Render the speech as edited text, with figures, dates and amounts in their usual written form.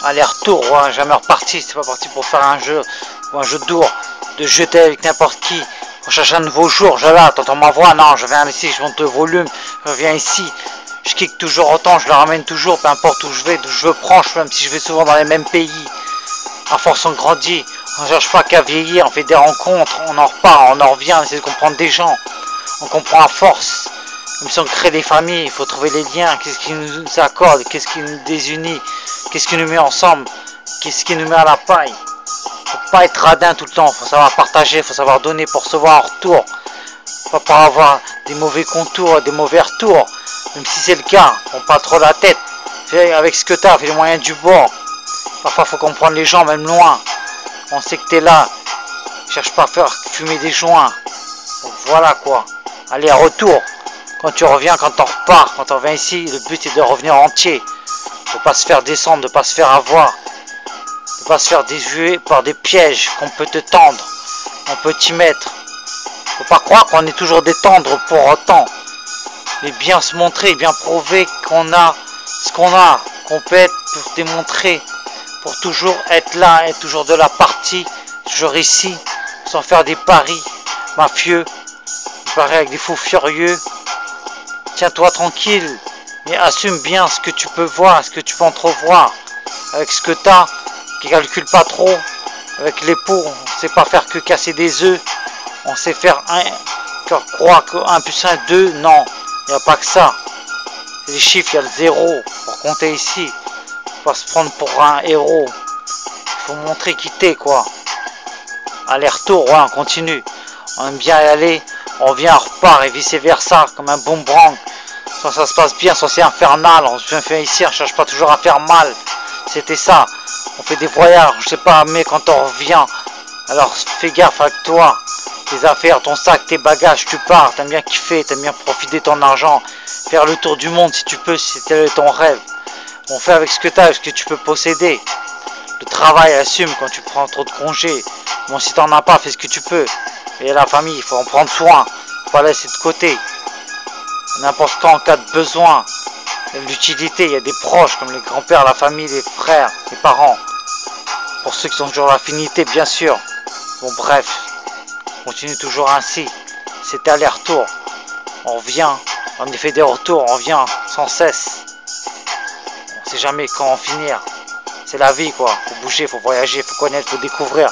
aller-retour, ouais, jamais reparti. C'est pas parti pour faire un jeu ou un jeu de jeter avec n'importe qui. On cherche un nouveau jour, je là, t'entends ma voix, non, je viens ici, je monte le volume, je viens ici, je kick toujours autant, je le ramène toujours, peu importe où je vais, d'où je prends, même si je vais souvent dans les mêmes pays. À force on grandit, on ne cherche pas qu'à vieillir, on fait des rencontres, on en repart, on en revient, on essaie de comprendre des gens, on comprend à force. Même si on crée des familles, il faut trouver les liens, qu'est-ce qui nous accorde, qu'est-ce qui nous désunit, qu'est-ce qui nous met ensemble, qu'est-ce qui nous met à la paille. Faut pas être radin tout le temps, faut savoir partager, faut savoir donner pour recevoir en retour. Faut pas avoir des mauvais contours, des mauvais retours. Même si c'est le cas, prends pas trop la tête. Fais avec ce que tu as, fais les moyens du bord. Parfois faut comprendre les gens, même loin. On sait que tu es là. Cherche pas à faire fumer des joints. Donc voilà quoi. Allez, retour. Quand tu reviens, quand tu repars, quand tu reviens ici, le but est de revenir entier. De pas se faire descendre, de pas se faire avoir. De pas se faire déjouer par des pièges qu'on peut te tendre. On peut t'y mettre. Faut pas croire qu'on est toujours des tendres pour autant. Mais bien se montrer, bien prouver qu'on a ce qu'on a, qu'on peut être pour démontrer, pour toujours être là, être toujours de la partie, toujours ici, sans faire des paris mafieux, des paris avec des fous furieux. Tiens-toi tranquille, mais assume bien ce que tu peux voir, ce que tu peux entrevoir, avec ce que tu as, qui calcule pas trop, avec l'époux, on ne sait pas faire que casser des œufs, on sait faire croire que 1 plus 1, 2, non, il n'y a pas que ça. Les chiffres, il y a le 0 pour compter ici. Faut pas se prendre pour un héros. Il faut montrer qui t'es quoi. Aller-retour, ouais, on continue. On aime bien y aller, on revient, on repart et vice versa, comme un boomerang. Soit ça se passe bien, soit c'est infernal. On se fait ici, on cherche pas toujours à faire mal. C'était ça. On fait des voyages, je sais pas, mais quand on revient, alors fais gaffe avec toi. Tes affaires, ton sac, tes bagages, tu pars, t'aimes bien kiffer, t'aimes bien profiter de ton argent, faire le tour du monde si tu peux, si c'était ton rêve. On fait avec ce que tu as, avec ce que tu peux posséder. Le travail, assume quand tu prends trop de congés. Bon, si t'en as pas, fais ce que tu peux. Et la famille, il faut en prendre soin, faut pas laisser de côté. N'importe quand, en cas de besoin, l'utilité, il y a des proches comme les grands-pères, la famille, les frères, les parents. Pour ceux qui ont toujours l'affinité, bien sûr. Bon, bref. Continue toujours ainsi. C'est aller-retour. On revient. On fait des retours. On revient sans cesse. On sait jamais quand en finir. C'est la vie quoi. Faut bouger, faut voyager, faut connaître, faut découvrir.